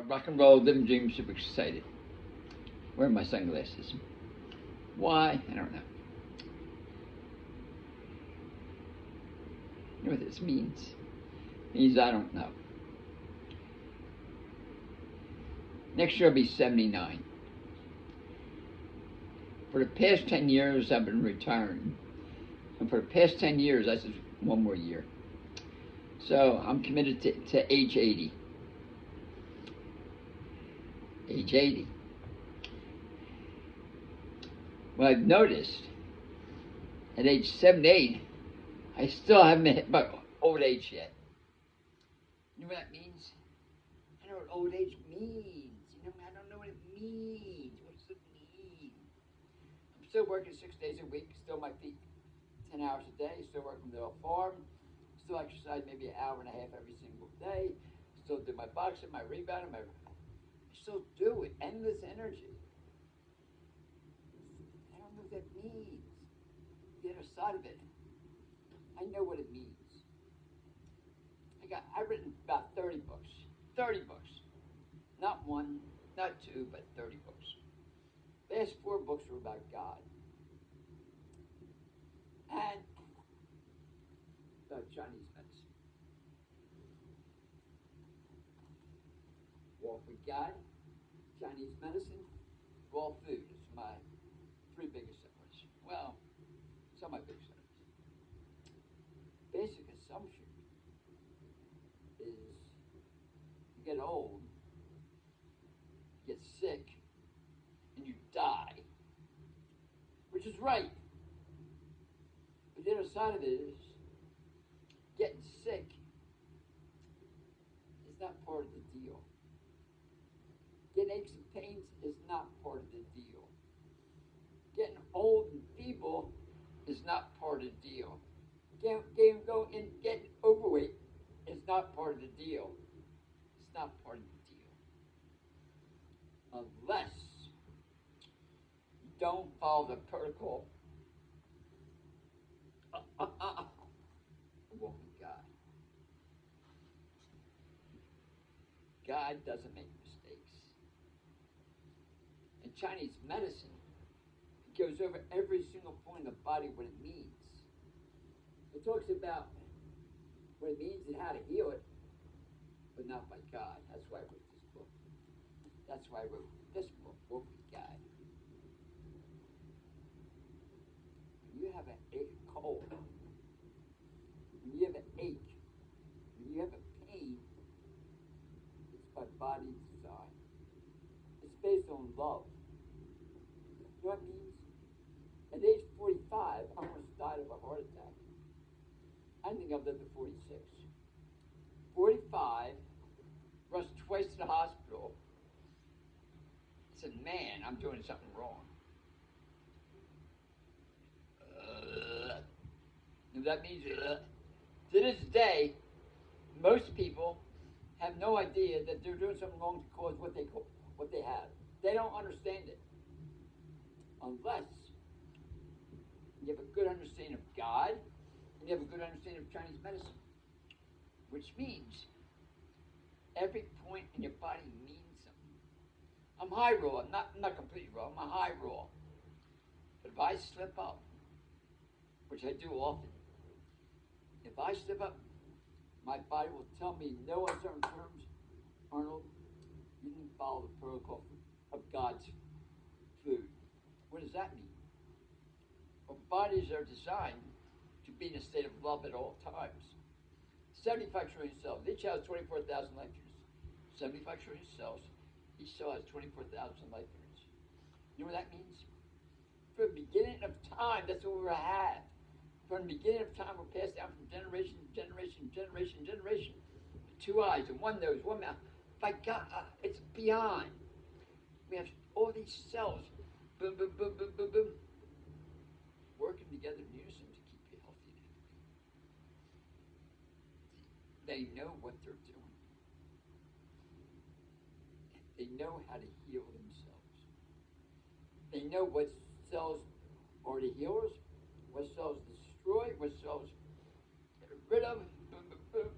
Rock and Roll Living Dream Super Excited. Wearing my sunglasses. Why? I don't know. You know what this means? It means I don't know. Next year I'll be 79. For the past 10 years I've been retiring. And for the past 10 years, I said one more year. So I'm committed to age 80. Age 80. Well, I've noticed at age 78, I still haven't hit my old age yet. You know what that means? I know what old age means. You know, I don't know what it means. What does it mean? I'm still working 6 days a week, still my feet 10 hours a day, still working the farm, still exercise maybe an hour and a half every single day, still do my boxing, my rebounding, I still do it. Endless energy. I don't know what that means. The other side of it, I know what it means. I've written about 30 books. 30 books. Not one, not two, but 30 books. The last 4 books were about God. And about Chinese medicine. Walk with God, Chinese medicine, raw food is my 3 biggest sellers. Well, some of my big sellers. Basic assumption is you get old, you get sick, and you die. Which is right. But the other side of it is getting sick is not part of the deal. Getting aches and pains is not part of the deal. Getting old and feeble is not part of the deal. Getting overweight is not part of the deal. It's not part of the deal. Unless you don't follow the protocol. Walk with God. God doesn't make mistakes. In Chinese medicine, it goes over every single point in the body what it means. It talks about what it means and how to heal it, but not by God. That's why I wrote this book. That's why I wrote this book, Walk with God. When you have a cold, when you have an ache, when you have a pain, it's by body design. It's based on love. You know what it means? At age 45, I almost died of a heart attack. I think I've lived to 46. 45, rushed twice to the hospital. I said, man, I'm doing something wrong. That means to this day, most people have no idea that they're doing something wrong to cause what they have. They don't understand it unless you have a good understanding of God and you have a good understanding of Chinese medicine, which means every point in your body means something. I'm high raw. I'm not completely raw. I'm a high raw. But if I slip up, which I do often, if I slip up, my body will tell me in no uncertain terms, Arnold, you didn't follow the protocol of God's food. What does that mean? Our bodies are designed to be in a state of love at all times. 75 trillion cells. Each has 24,000 life years. 75 trillion cells. Each cell has 24,000 life years. You know what that means? From the beginning of time, that's what we had. From the beginning of time, we're passed down from generation to generation, generation, generation. 2 eyes and 1 nose, 1 mouth. By God, it's beyond. We have all these cells, boom, boom, boom, boom, boom, boom, working together in unison to keep you healthy and happy. They know what they're doing. They know how to heal themselves. They know what cells are the healers, what cells destroy, what cells get rid of, boom, boom, boom.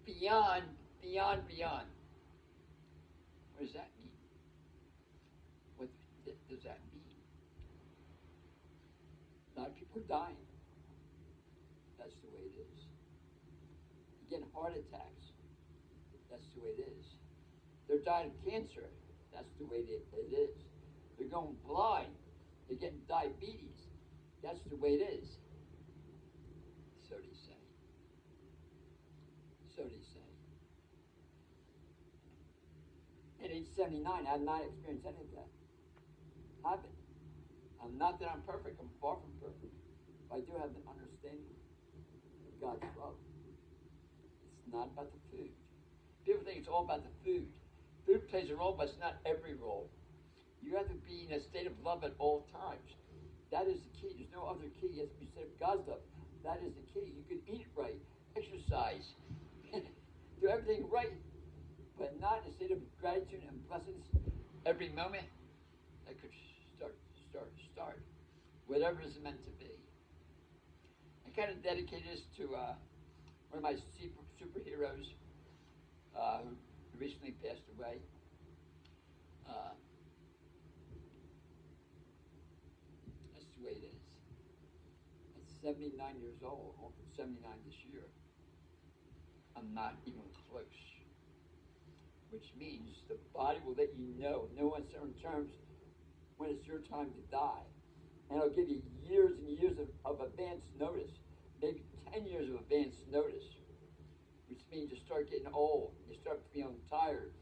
Beyond beyond, beyond. What does that mean? What does that mean? A lot of people are dying. That's the way it is. You're getting heart attacks. That's the way it is. They're dying of cancer. That's the way it is. They're going blind. They're getting diabetes. That's the way it is. So they say. So they say. At age 79, I have not experienced any of that. I haven't. Not that I'm perfect. I'm far from perfect. But I do have an understanding of God's love. It's not about the food. People think it's all about the food. Food plays a role, but it's not every role. You have to be in a state of love at all times. That is the key. There's no other key. You have to be state of God's love. That is the key. You can eat right, exercise, do everything right, but not in a state of gratitude and blessings every moment. That could start. Whatever is meant to be. I kind of dedicated this to one of my superheroes who recently passed away. That's the way it is. At 79 years old, I'm 79 this year, I'm not even close. Which means the body will let you know uncertain terms when it's your time to die. And it'll give you years and years of advance notice, maybe 10 years of advance notice, which means you start getting old, you start feeling tired,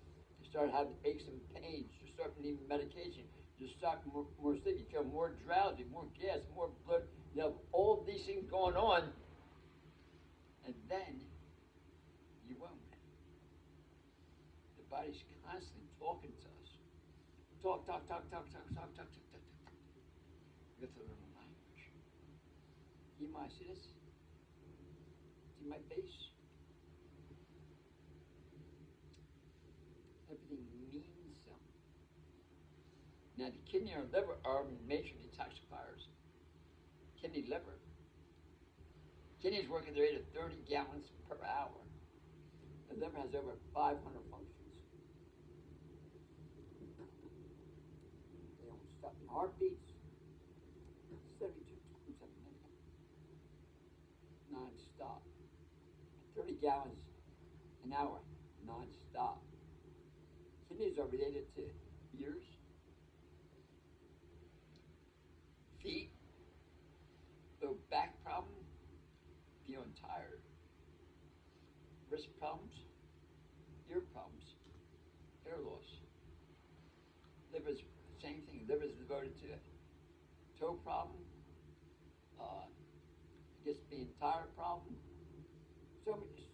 you start having aches and pains, you start needing medication, you start more sleepy, you feel more drowsy, more gas, more blood, you have all these things going on, and then you won't. The body's constantly talking to us. Talk. You have to learn the language. You might see this? See my face? Everything means something. Now the kidney or liver are major detoxifiers. Kidney, liver. Kidneys work at the rate of 30 gallons per hour. The liver has over 500 functions. They don't stop. Heartbeats. 72 times a minute, non-stop. 30 gallons an hour, non-stop. Kidneys are related to ears, feet, low back problem, feeling tired, wrist problems, ear problems, hair loss. Liver's the same thing. Liver's devoted to toe problem, just being tired problem.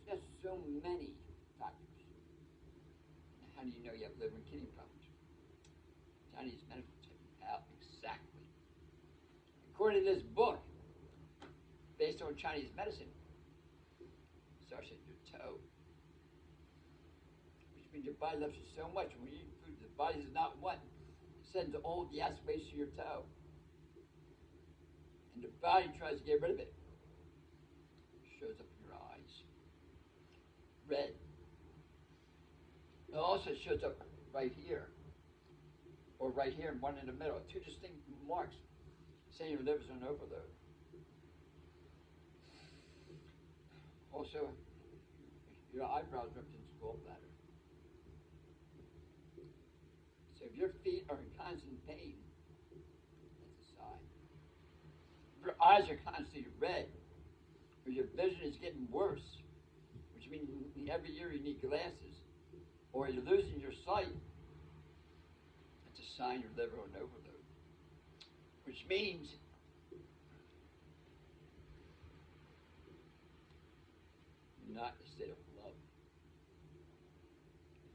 Just so many factors. How do you know you have liver and kidney problems? Chinese medicine will tell you how exactly. According to this book, based on Chinese medicine, it starts at your toe, which means your body loves you so much. When you eat food, the body does not want. It sends all the acid waste to your toe. And the body tries to get rid of it. It shows up in your eyes. Red. It also shows up right here. Or right here and one in the middle. Two distinct marks saying your liver's on overload. Also, your eyebrows represent gallbladder. So if your feet are in constant pain, that's a sign. If your eyes are constantly red, or your vision is getting worse, which means every year you need glasses, or you're losing your sight, that's a sign your liver on overload. Which means you're not in a state of love.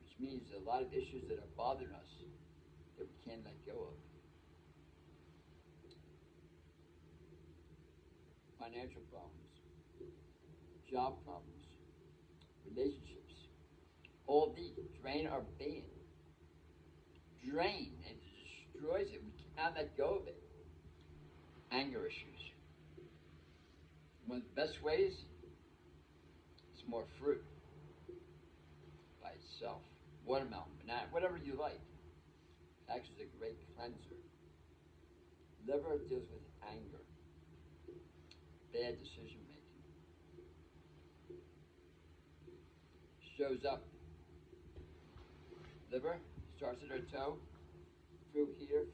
Which means a lot of issues that are bothering us that we can't let go of. Financial problems, job problems, relationships. All these drain our being. Drain, and it destroys it. We cannot let go of it. Anger issues. One of the best ways is more fruit. itself. Watermelon, banana, whatever you like. Acts as a great cleanser. Liver deals with anger, bad decision making. Shows up. Liver starts at our toe, through here,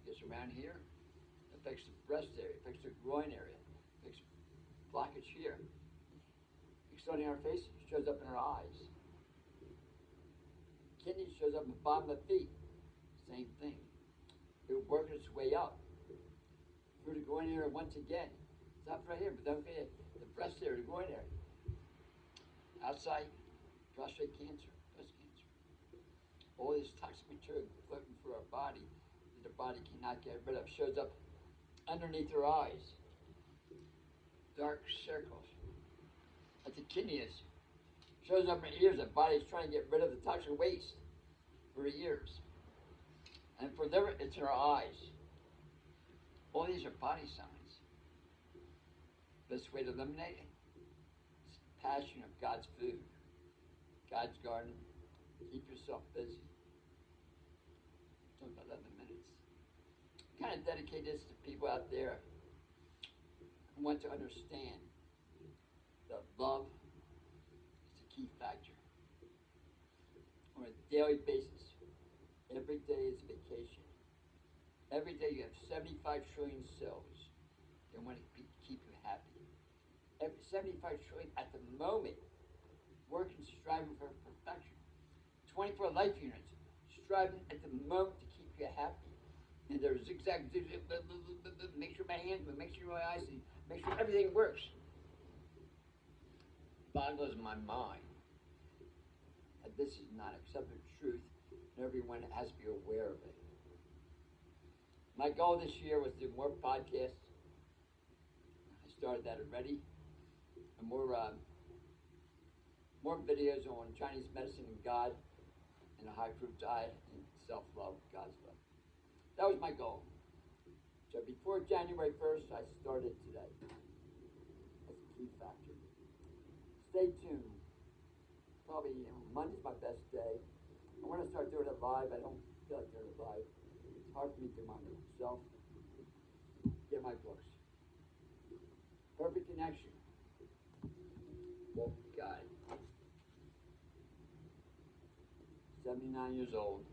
gets around here, affects the breast area, affects the groin area, affects blockage here. Extending our face shows up in our eyes. Kidney shows up in the bottom of the feet. Same thing. It works its way up through the groin area once again. It's not right here, but don't forget the breast area, the groin area. Outside, prostate cancer, breast cancer. All this toxic material floating through our body that the body cannot get rid of shows up underneath our eyes. Dark circles. At the kidneys. Shows up in the ears. The body's trying to get rid of the toxic waste for the ears. And for liver, it's in our eyes. All these are body signs. Best way to eliminate it is passion of God's food, God's garden. Keep yourself busy. Talk about 11 minutes. Kind of dedicate this to people out there who want to understand that love is a key factor. On a daily basis, every day is a vacation. Every day you have 75 trillion cells that want to keep you happy. Every 75 trillion at the moment working, striving for perfection. 24 life units striving at the moment to keep you happy. And there's zigzag, make sure my hands, make sure my eyes, make sure everything works. Boggles my mind that this is not accepted truth, and everyone has to be aware of it. My goal this year was to do more podcasts. I started that already. And more videos on Chinese medicine and God, and a high fruit diet, and self-love, God's love. That was my goal. So before January 1st, I started today. That's a key factor. Stay tuned. Probably, Monday's my best day. I want to start doing it live. I don't feel like doing it live. It's hard for me to do myself. Get my books. Perfect Connection. Walk with God. 79 years old.